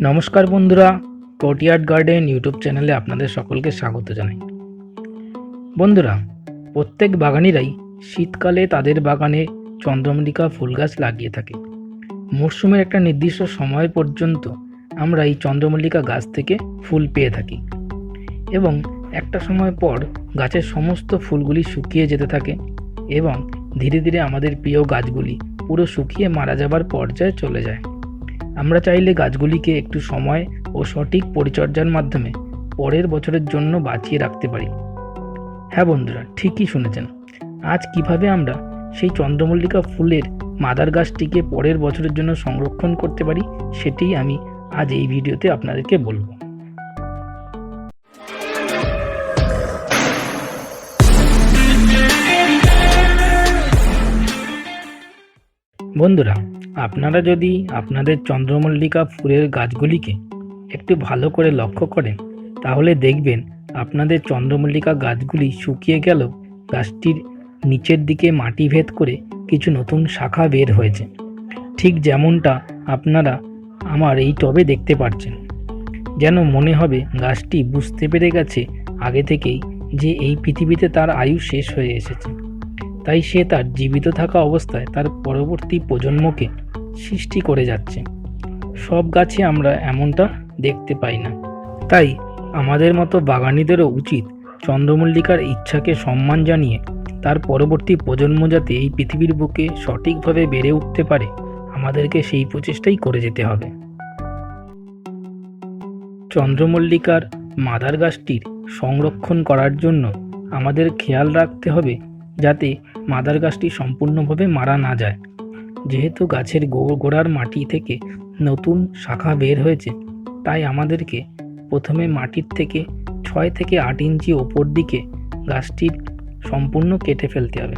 নমস্কার বন্ধুরা, courtyard garden YouTube চ্যানেলে আপনাদের সকলকে স্বাগত জানাই। বন্ধুরা, প্রত্যেক বাগানিরাই শীতকালে তাদের বাগানে চন্দ্রমল্লিকা ফুল গাছ লাগিয়ে থাকে। মরশুমের একটা নির্দিষ্ট সময় পর্যন্ত আমরা এই চন্দ্রমল্লিকা গাছ থেকে ফুল পেয়ে থাকি এবং একটা সময় পর গাছের সমস্ত ফুলগুলি শুকিয়ে যেতে থাকে এবং ধীরে ধীরে আমাদের প্রিয় গাছগুলি পুরো শুকিয়ে মারা যাবার পর্যায়ে চলে যায়। আমরা চাইলে গাছগুলিকে একটু সময় ও সঠিক পরিচর্যার মাধ্যমে পরের বছরের জন্য বাঁচিয়ে রাখতে পারি। হ্যাঁ বন্ধুরা, ঠিকই শুনেছেন। আজ কিভাবে আমরা সেই চন্দ্রমল্লিকা ফুলের মাদার গাছটিকে পরের বছরের জন্য সংরক্ষণ করতে পারি সেটাই আমি আজ এই ভিডিওতে আপনাদেরকে বলবো। বন্ধুরা, আপনারা যদি আপনাদের চন্দ্রমল্লিকা ফুলের গাছগুলিকে একটু ভালো করে লক্ষ্য করেন তাহলে দেখবেন আপনাদের চন্দ্রমল্লিকা গাছগুলি শুকিয়ে গেলেও গাছটির নিচের দিকে মাটি ভেদ করে কিছু নতুন শাখা বের হয়েছে, ঠিক যেমনটা আপনারা আমার এই টবে দেখতে পাচ্ছেন। যেন মনে হবে গাছটি বুঝতে পেরে গেছে আগে থেকেই যে এই পৃথিবীতে তার আয়ু শেষ হয়ে এসেছে, তাই সে তার জীবিত থাকা অবস্থায় তার পরবর্তী প্রজন্মকে সৃষ্টি করে যাচ্ছে। সব গাছে আমরা এমনটা দেখতে পাই না, তাই আমাদের মতো বাগানিদেরও উচিত চন্দ্রমল্লিকার ইচ্ছাকে সম্মান জানিয়ে তার পরবর্তী প্রজন্ম যাতে এই পৃথিবীর বুকে সঠিকভাবে বেড়ে উঠতে পারে আমাদেরকে সেই প্রচেষ্টাই করে যেতে হবে। চন্দ্রমল্লিকার মাদার গাছটির সংরক্ষণ করার জন্য আমাদের খেয়াল রাখতে হবে যাতে মাদার গাছটি সম্পূর্ণভাবে মারা না যায়। যেহেতু গাছের গোড়ার মাটি থেকে নতুন শাখা বের হয়েছে, তাই আমাদেরকে প্রথমে মাটির থেকে 6 থেকে 8 ইঞ্চি ওপর দিকে গাছটির সম্পূর্ণ কেটে ফেলতে হবে।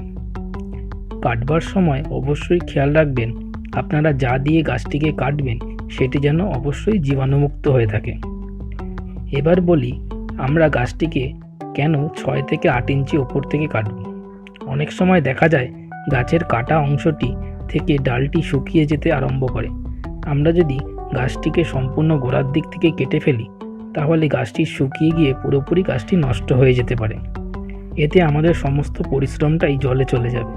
কাটবার সময় অবশ্যই খেয়াল রাখবেন আপনারা যা দিয়ে গাছটিকে কাটবেন সেটি যেন অবশ্যই জীবাণুমুক্ত হয়ে থাকে। এবার বলি আমরা গাছটিকে কেন 6 থেকে 8 ইঞ্চি ওপর থেকে কাটব। অনেক সময় দেখা যায় গাছের কাটা অংশটি থেকে ডালটি শুকিয়ে যেতে আরম্ভ করে। আমরা যদি গাছটিকে সম্পূর্ণ গোড়ার দিক থেকে কেটে ফেলি তাহলে গাছটি শুকিয়ে গিয়ে পুরোপুরি গাছটি নষ্ট হয়ে যেতে পারে। এতে আমাদের সমস্ত পরিশ্রমটাই জলে চলে যাবে।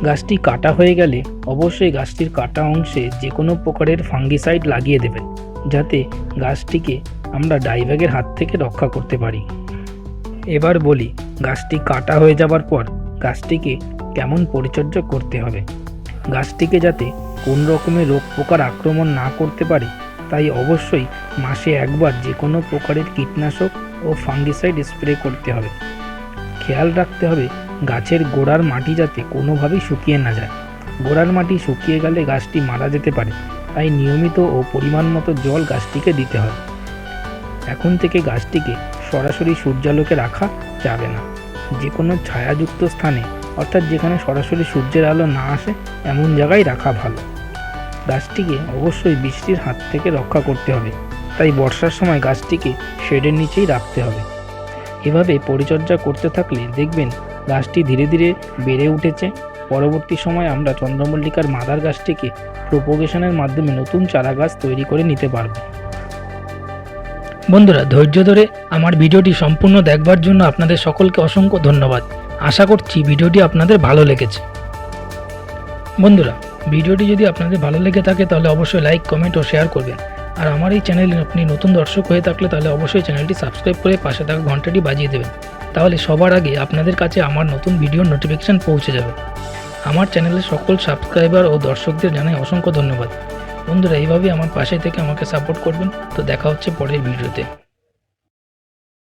গাছটি কাটা হয়ে গেলে অবশ্যই গাছটির কাটা অংশে যে কোনো প্রকারের ফাঙ্গিসাইড লাগিয়ে দেবেন যাতে গাছটিকে আমরা ডাইব্যাগের হাত থেকে রক্ষা করতে পারি। এবার বলি গাছটি কাটা হয়ে যাবার পর গাছটিকে কেমন পরিচর্যা করতে হবে। গাছটিকে যাতে কোন রকমের রোগ পোকার আক্রমণ না করতে পারে তাই অবশ্যই মাসে একবার যে কোনো প্রকারের কীটনাশক ও ফাঙ্গিসাইড স্প্রে করতে হবে। খেয়াল রাখতে হবে গাছের গোড়ার মাটি যাতে কোনোভাবেই শুকিয়ে না যায়। গোড়ার মাটি শুকিয়ে গেলে গাছটি মারা যেতে পারে, তাই নিয়মিত ও পরিমাণ মতো জল গাছটিকে দিতে হবে। এখন থেকে গাছটিকে সরাসরি সূর্যালোকে রাখা যাবে না। যে কোনো ছায়াযুক্ত স্থানে, অর্থাৎ যেখানে সরাসরি সূর্যের আলো না আসে এমন জায়গায় রাখা ভালো। গাছটিকে অবশ্যই বৃষ্টির হাত থেকে রক্ষা করতে হবে, তাই বর্ষার সময় গাছটিকে শেডের নিচেই রাখতে হবে। এভাবে পরিচর্যা করতে থাকলে দেখবেন গাছটি ধীরে ধীরে বেড়ে উঠেছে। পরবর্তী সময় আমরা চন্দ্রমল্লিকার মাদার গাছটিকে প্রোপোগেশনের মাধ্যমে নতুন চারা গাছ তৈরি করে নিতে পারব। বন্ধুরা, ধৈর্য ধরে আমার ভিডিওটি সম্পূর্ণ দেখবার জন্য আপনাদের সকলকে অসংখ্য ধন্যবাদ। আশা করছি ভিডিওটি আপনাদের ভালো লেগেছে। বন্ধুরা, ভিডিওটি যদি আপনাদের ভালো লেগে থাকে তাহলে অবশ্যই লাইক, কমেন্ট ও শেয়ার করবেন। আর আমার এই চ্যানেলে আপনি নতুন দর্শক হয়ে থাকলে তাহলে অবশ্যই চ্যানেলটি সাবস্ক্রাইব করে পাশে থাকা ঘন্টাটি বাজিয়ে দেবেন। তাহলে সবার আগে আপনাদের কাছে আমার নতুন ভিডিওর নোটিফিকেশান পৌঁছে যাবে। আমার চ্যানেলের সকল সাবস্ক্রাইবার ও দর্শকদের জানাই অসংখ্য ধন্যবাদ। বন্ধুরা, এইভাবে আমার পাশে থেকে আমাকে সাপোর্ট করবেন। তো দেখা হচ্ছে পরের ভিডিওতে।